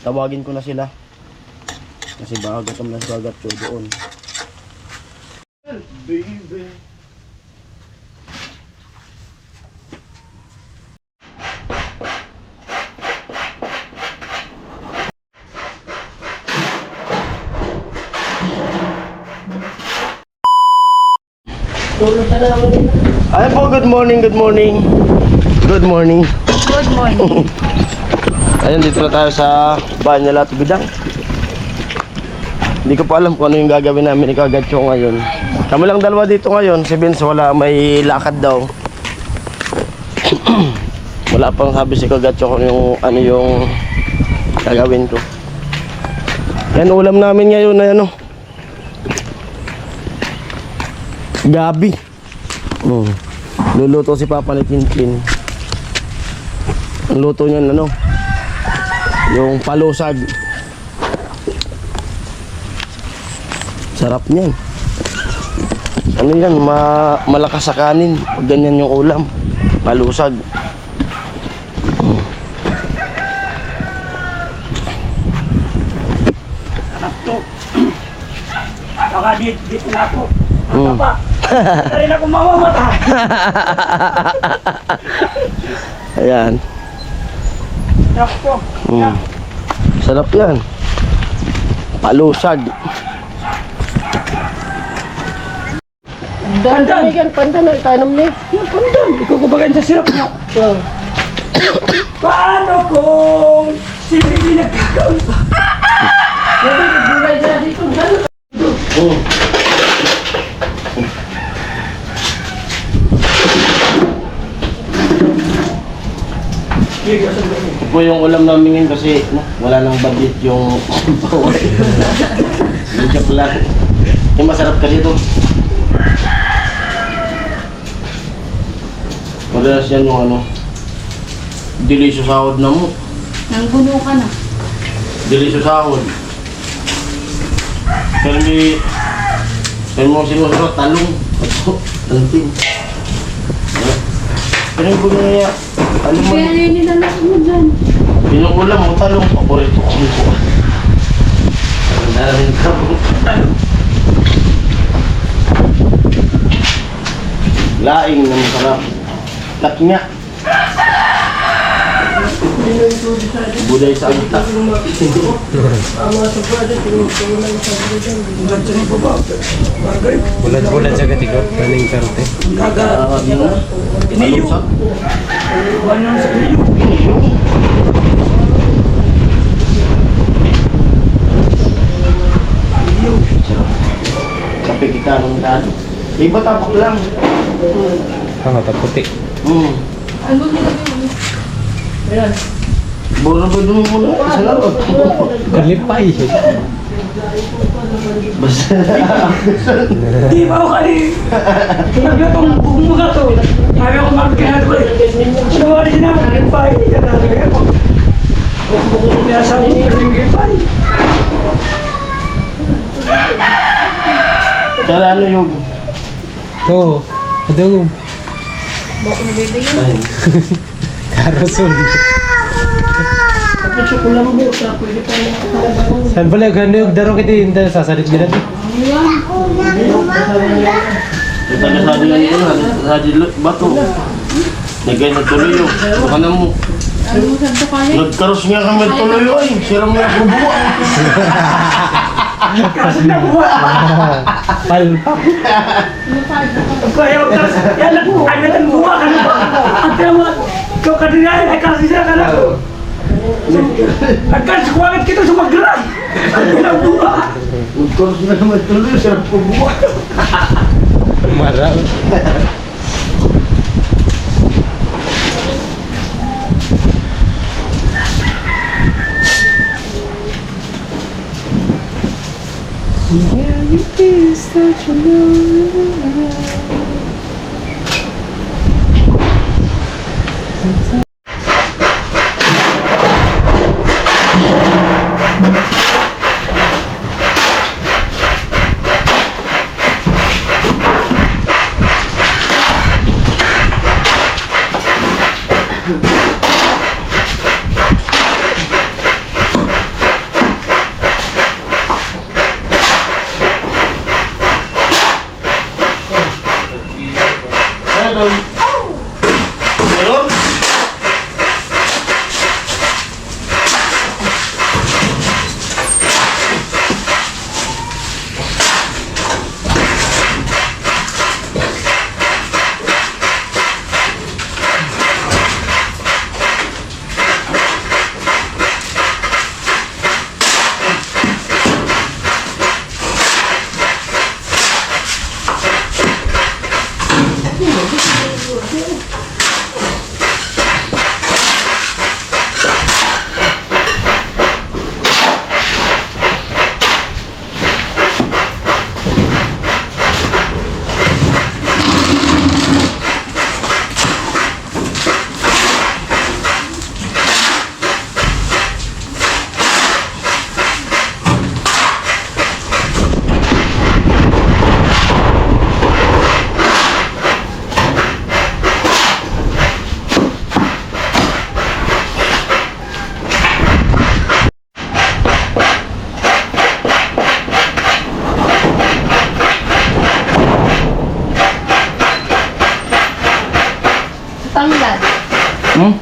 tawagin ko na sila. Kasi baka gutom na si Gatcho doon. Baby. Ay po, good morning, good morning. Good morning. Good morning. Ayun, dito na tayo sa bahay nila Tubidang. Hindi ko pa alam kung ano yung gagawin namin ni Gatcho ngayon. Kami lang dalawa dito ngayon. Si Vince wala, may lakad daw. Wala pang sabi si Gatcho kung yung ano yung gagawin ko. Yan, ulam namin ngayon na ano, gabi. Luluto si Papa ni Tintin. Ang luto niyan ano, yung palusag. Sarap niyan. Ano yan, malakas sa kanin. Pag ganyan yung ulam, palusag. Sarap to. Baka dito na ako. Papa, rin ako mamamata. Ayan. Sarap to. Sarap yan. Palusag. Pandan. Pandan ang tanong niya. Yung pandan. Ikaw kubagan sa sirap niya. Paano kung si Bibi nagkakaon pa? Nagbibigay na dito. Ito yung ulam namin ngayon kasi no, wala nang budget yung joke lang. Yung masarap kasi ito. Madalas yan yung ano, delicious sahod na mo. Nanggulo ka na. Delicious sahod. Pero hindi, pero mo sinusunod, talong. Tanting. Pero yung bulo niya, alam mo, Kaya nilalak mo dyan. yung ulam mo, talong. Paborito ko po. Narin ka po. Laing na masarap. Laknya. Buday sa agita. Bulat-bulat sa katikot, paning karte. Iniyo. Wanan sa iniyo. Kape kita nung dado. Iba tapak lang. Hangat at puti. Ano nilagay mo? Ayan. Bora ba dun mo na? Isa lang. Kalipay. Basta. Di ba ako kali? Sabi ko bumuga to. Sabi ko magkakala ko eh. Ano ba rin na magkipay? Sabi ko. Kaya sabi ko magkipay. Kaya ano yung... Oo. Adong. Bako na bibigyan. Karasol. Tapos ko lang mo. Pwede pa yung Saan pala yung daro kita yung sasalit ka natin? Kita ka sa dyan yun. Sa dyan bato. Nagay nagtuloy yun. Baka na mo. Ano mo sabi kayo? Nagkaros nga kami tuloy yun. Siram nga ako buwa. kasi na buwa. Palpak. Kaya ako kasi. Yan lang. Kaya lang buwa ka na ba? At tawag. Ikaw kanina ay kasi siya ka na. Agad suwangat kita sa magran. Ang buwa. Nagkaros nga naman tuloy. Siram ko buwa. Marang. Yeah, you feel such a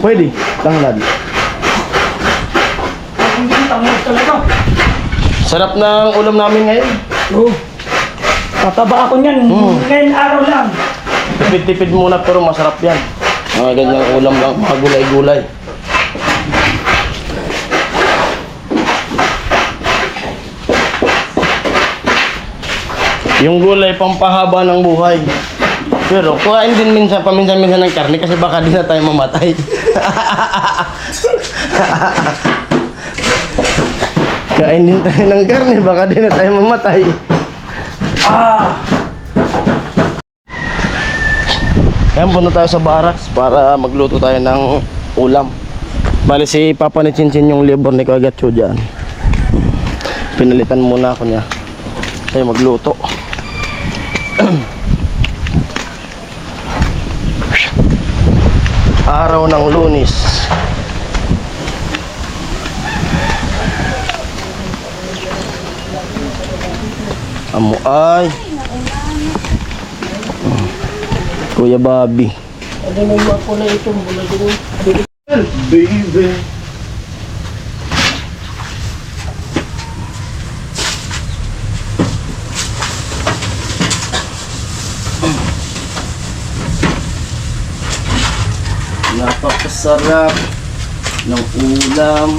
Pwede, tanglad. Hindi tangos talaga. Sarap ng ulam namin ngayon. Oo. Tataba ako niyan. Ngayon araw lang. Tipid-tipid muna pero masarap yan. Mga ganyang ulam lang, mga gulay-gulay. Yung gulay, pampahaba ng buhay. Pero kuhain din minsan, paminsan-minsan ng karne kasi baka di na tayo mamatay. Kain din tayo ng karne, baka di na tayo mamatay. Ayan, punta tayo sa barracks para magluto tayo ng ulam. Bali si Papa ni Chinchin yung labor ni Kagatcho dyan. Pinalitan muna ako niya. Tayo magluto. Araw ng Lunes. Amuay. Kuya Bobby. Baby. Napakasarap ng ulam.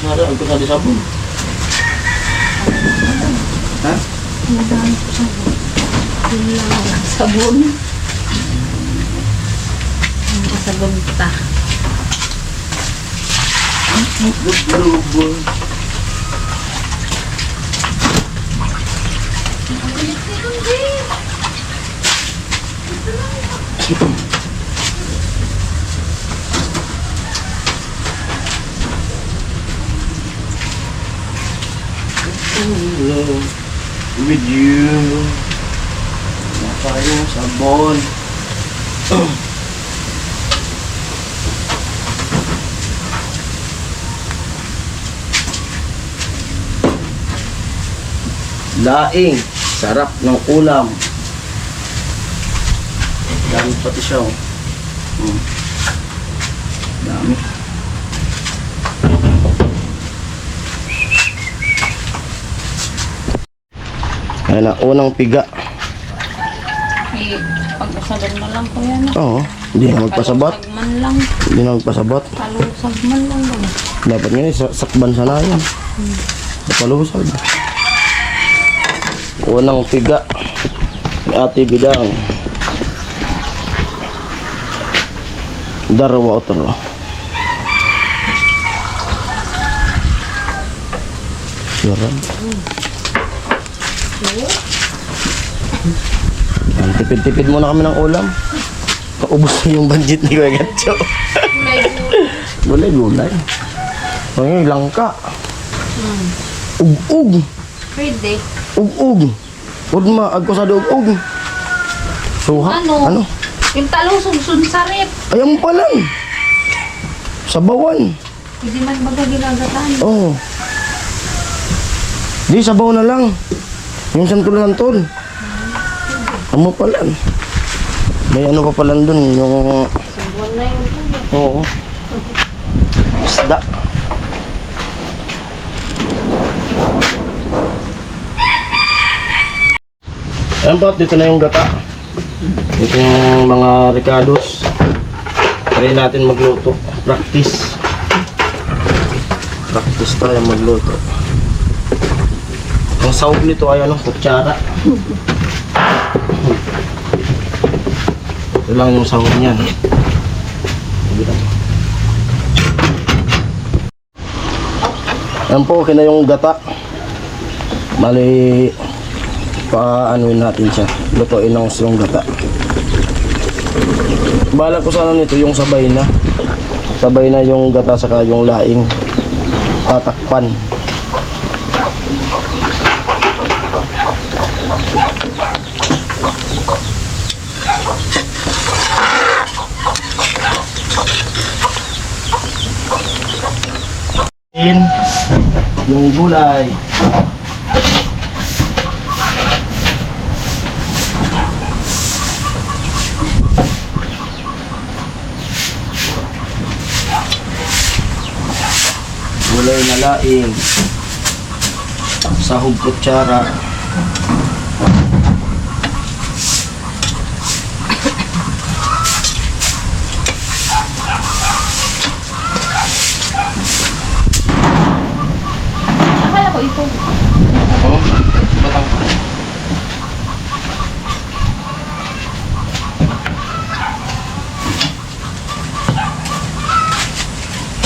Nara, ang kusa di sabon. Ha? Sabon. Sabon ta. With you. Napayong sabon. Laing, sarap ng ulam. Dami pati siya. Oh. Dami. Ayan na, unang piga. Eh, pagkasabon na lang ko yan. Oo, hindi na magpasabot. Kalusag man lang. Hindi na magpasabot. Kalusag man lang ba? Dapat nga sakban sana yan. Palusag. Unang piga. Ni Ate Bidang. Darwa otro. Yaran. Yan, tipid-tipid muna kami ng ulam. Paubos na yung budget ni Kuya Gatcho. Gulay-gulay. Ay, langka. Ug-ug. Pwede. Ug-ug. Udma, agko sa ug-ug. Suha? Ano? Yung talusog sunsarip. Ayan pa lang. Sabawan. Hindi man baga ginagataan. Oo. Di, sabaw na lang. Yung santol-santol. Amo pa lang. May ano pa pala dun, yung... Sabon na yun. Oo. Isda. Ayan po, dito na yung gata. Ito yung mga ricados. Try natin magluto. Practice. Practice tayo magluto. Ang sahog nito ay ano, kutsara. Ito lang yung sahog niyan. Ayan po, okay na yung gata. Bali, paanuin natin siya. Lutuin ng yung gata. Bala ko sana nito yung sabay na. Sabay na yung gata saka yung laing. Tatakpan. Yung gulay. gulay na laing, sahog kutsara, Akala ko ito. oh, batang.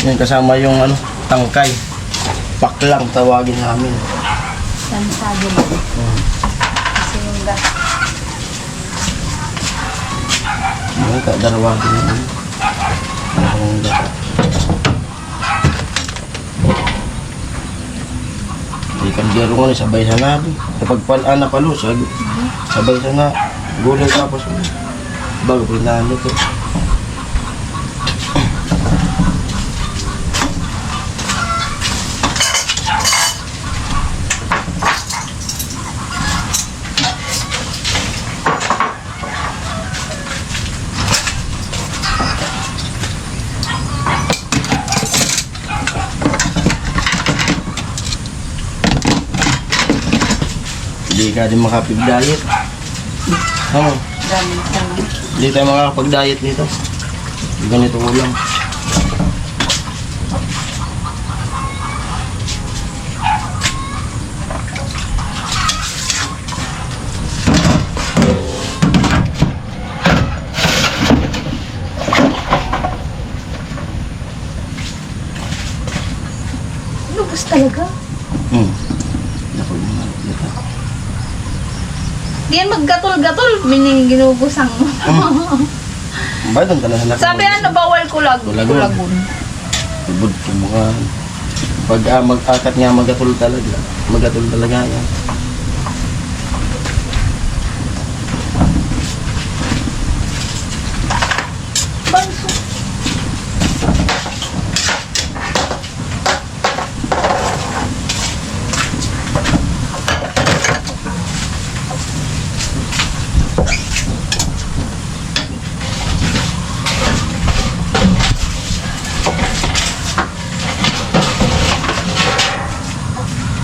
Yan kasama yung ano, tangkay. Paklang tawagin namin. Sansado lang. Kasi yung gas. Yan kadarwagin namin. Ang gata. Di kaldero ko sabay sa nabi. Kapag na palusag, sabay sa na gulay tapos bago pinalo to. Hindi ka din makapag-diet. Oo. Dami sa mga. Hindi tayo makakapag-diet dito. Ganito ulam. Lubos talaga. Di yan maggatol-gatol, ginubusang mo. Ba, doon ka na halak. Sabi ano, bawal kulagon. Kulagon. Ibod ko mukha. Pag mag-akat nga magatol talaga. Magatol talaga yan. Banso.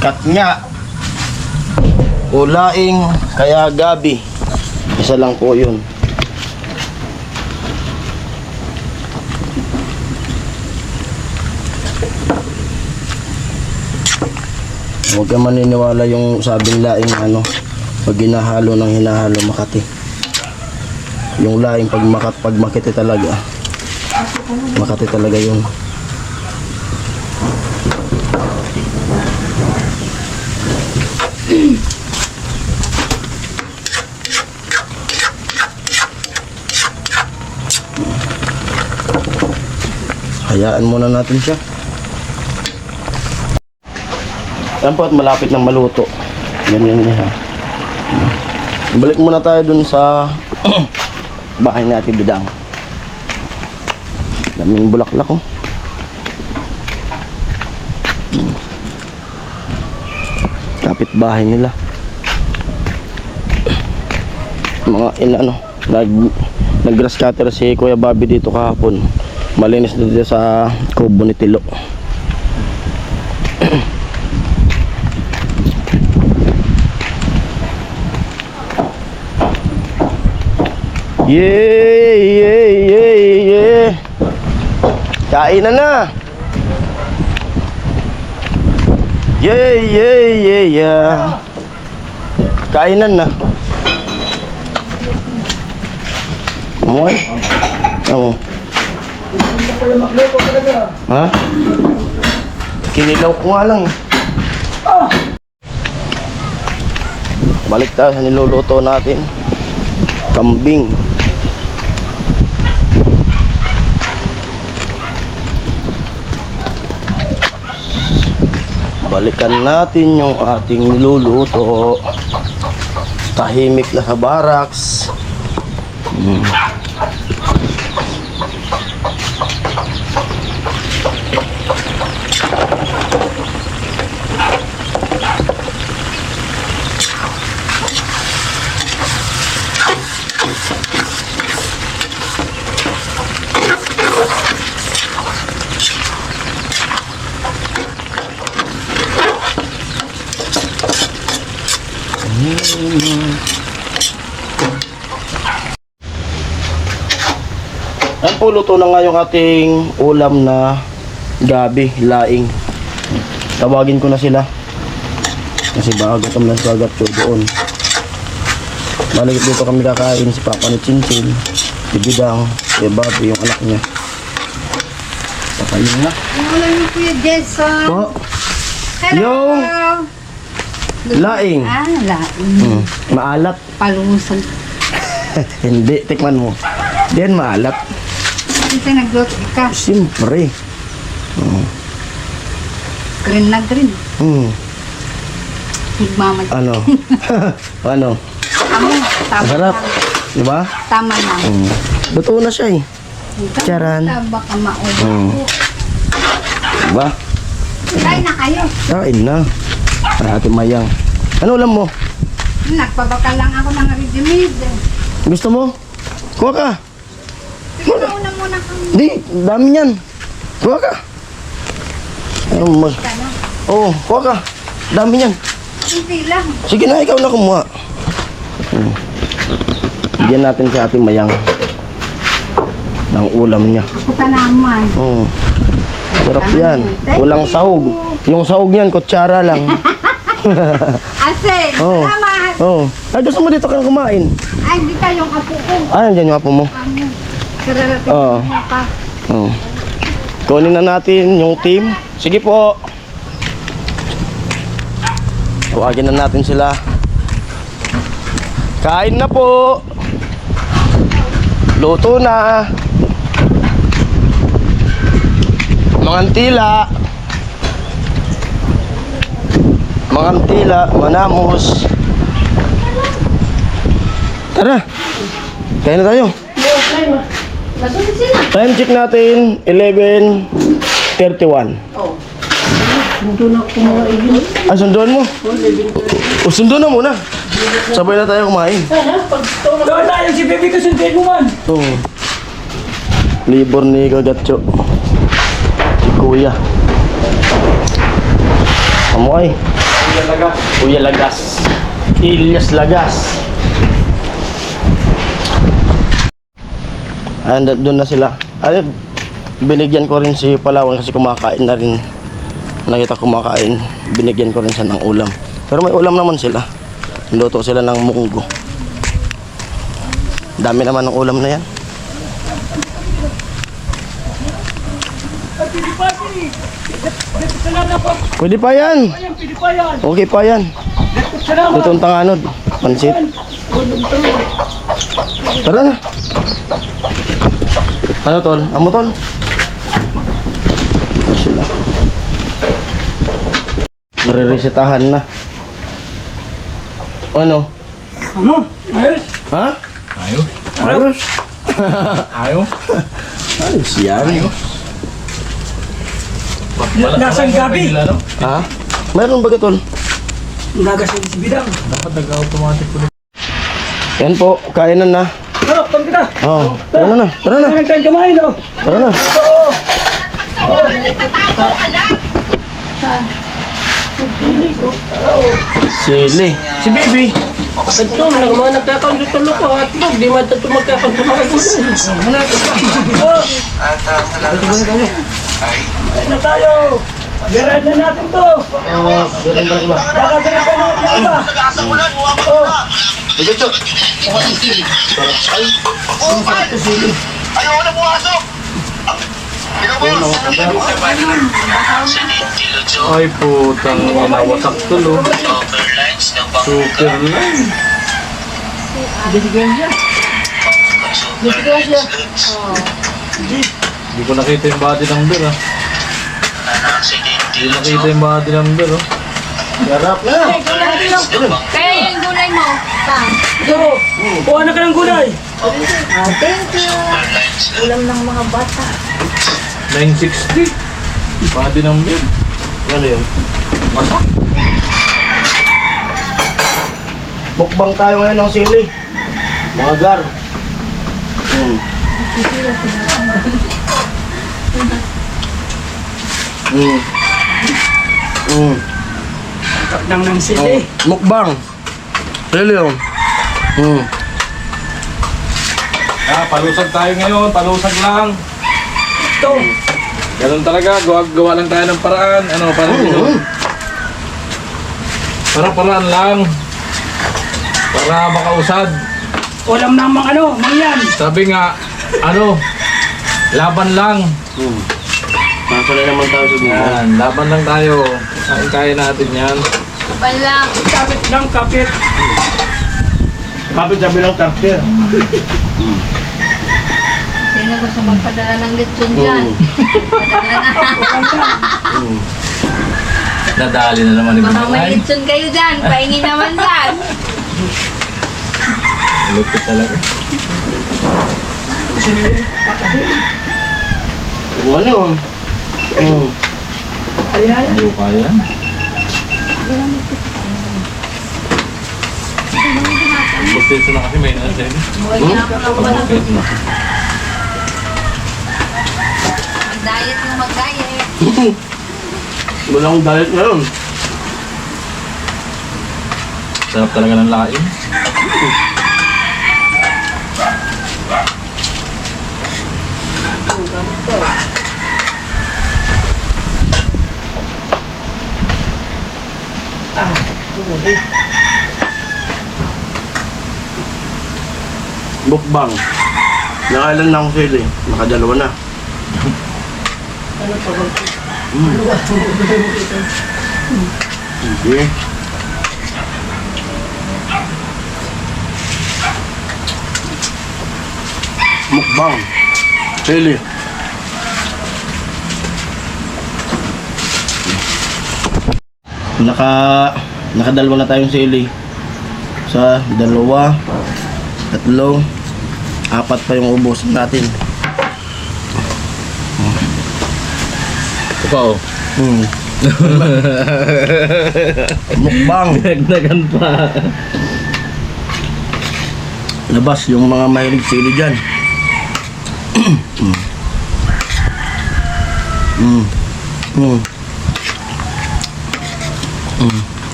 Kat nga. Ulaing, kaya gabi. Isa lang po yun. Huwag ka maniniwala yung sabing laing ano, pag hinahalo ng hinahalo Makati. Yung laing pag Makati talaga. Makati talaga yun. Hayaan muna natin siya. Yan po at malapit ng maluto. Ganyan niya. Balik muna tayo dun sa bahay ni Ate Bidang. Daming bulaklak ko. Kapit bahay nila. Mga ano, nag-grass cutter si Kuya Bobby dito kahapon. Malinis na dito sa kubo ni Tilo. Yeah. Kain na. Yeah. Kainan na. Amoy? Amo. Ha? Kinilaw ko nga lang. Balik tayo sa niluluto natin. Kambing. Balikan natin yung ating niluluto. Tahimik na sa barracks. Yan po, luto na nga yung ating ulam na gabi, laing. Tawagin ko na sila. Kasi baka gutom na si Agatcho doon. Balik dito kami kakain, si Papa ni Chinchin, si Bidang, si Bobby, yung anak niya. Pakain na. Wala niyo Kuya Jason. Po, Hello. laing. Laing. Maalat. Palusan. Hindi, tikman mo. Diyan maalat. Kasi nagluto ka. Siyempre. Green na green. Higmamad. Ano? Ano? Amo, tama Masarap. na. Diba? Tama na. Luto na siya eh. Charan. Baka maubo. Diba? Kain na kayo. Kain na. Ay, Ate Mayang. Ano ulam mo? Nagpabakal lang ako ng ready-made. Gusto mo? Kuha ka. Sige, muna kang Di, dami niyan. Kuha ka. Ano mag... ano. Oo, kuha ka. Dami niyan. Hindi lang. Sige na, ikaw na kumuha. Bigyan natin si Ate Mayang ng ulam niya. Ako ka naman. Sarap yan. Walang sahog. Yung sahog niyan, kutsara lang. Asin, Oo. salamat. Oh. Ay, gusto mo dito kang kumain? Ay, hindi ka yung apo ko. Ah, nandiyan yung apo mo. Kararating Oo. mo ka. Kunin na natin yung team. Sige po. Tawagin na natin sila. Kain na po. Luto na. Mangantila. Mangantila, manamos. Tara. Kain na tayo. Time check natin 11:31. Ah, sunduan mo? O, sunduan na muna. Sabay na tayo kumain. Doon tayo, si baby ko sundin mo man. Oo. Libor ni Gagatcho. Si Kuya. Amoy. Kuya Lagas. Ilyas Lagas. And doon na sila. Ay, binigyan ko rin si Palawan kasi kumakain na rin. Nakita kumakain. Binigyan ko rin siya ng ulam. Pero may ulam naman sila. Luto sila ng munggo. Dami naman ng ulam na yan. Pwede pa yan. Okay pa yan. Lutong tanganod. Pansit. Tara na. Ano tol? Amo tol? Sila. Mariresetahan na. Ano? Ano? Ayos? Ha? Ayos. Ayos. Ayos. Ayos yan. Nasaan gabi? Ha? Mayroon ba tol? Nagasin si Bidang. Dapat nag-automatic ulit. Yan po, kainan na. Ano, tawag kita. Oh, tara na. Tara na. Ano tayong kumain, oh? Tara na. Sili. Si baby. Ito, mga nagkakaulit-ulo ko at di man ito magkakaulit-ulo. Ano tayo? Garahan na natin to. Baka ganun pa natin iba. Ayaw na pumasok! Ay putang ina, wasak tulo. Super line. Hindi ko nakita yung body number ah. Hindi nakita yung body number oh. Garap na. Kaya yung gulay mo. Ito, kuha na ka ng gulay. Thank you. Ulam ng mga bata. 960. Body number. Ano yun? Wasak. Mukbang tayo ngayon ng sili. Mga gar. Nang nang sili. Mukbang. Sili yun. Palusag tayo ngayon, palusag lang. Ito. Ganun talaga, gawa lang tayo ng paraan. Ano, parang paraan lang. Para makausad. Walang namang ano, mangyan. Sabi nga, laban lang. Masanay naman tayo sa buhay. Yan, laban lang tayo. Kaya natin yan. Kapal lang. Kapit lang, kapit. Kapit sabi ng kapit. Sino gusto magpadala ng lechon dyan? Padala na. Nadali na naman Baka may lechon kayo dyan. Pahingi naman dyan. Lupit talaga. Ano? Ayan. Hindi ko kaya. Proseso na kasi may nasin. Buhay na ako lang pala. Proseso na. Mag-diet yung mag-diet. Wala akong diet ngayon. Sarap talaga ng laing. Bukbang. Nakailan na akong sale eh. Nakadalawa na. Okay. Mukbang. Sale. Nakadalawa na tayong sili. Sa dalawa, tatlo, apat pa yung ubos natin. Ikaw. Mukbang. Nagdagan pa. Labas yung mga mahilig sili dyan.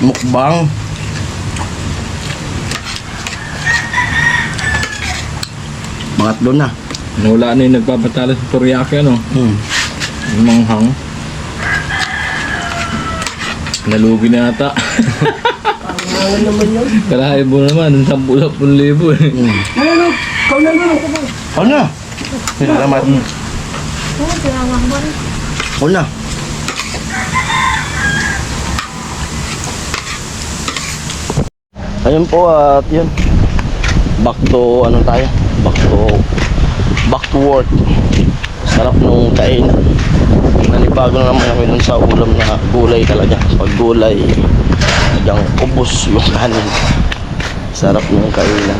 Mukbang. Pangatlo na. Nawala na yung nagpapatalo sa Toriaki, ano? Yung manghang. Nalugi na yata. Kalahibo naman, 10,000 eh. Ano, ikaw na ano. Ano na? Salamat. Ano na? Ayun po at yun. Back to ano tayo? Back to work. Sarap nung kainan. Nanibago na naman kami dun sa ulam na gulay talaga. Pag gulay, talagang ubos yung kanin. Sarap nung kainan.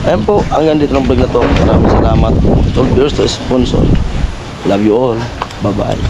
Ayun po, hanggang dito ng vlog na to. Maraming salamat. All viewers to sponsor. Love you all. Bye-bye.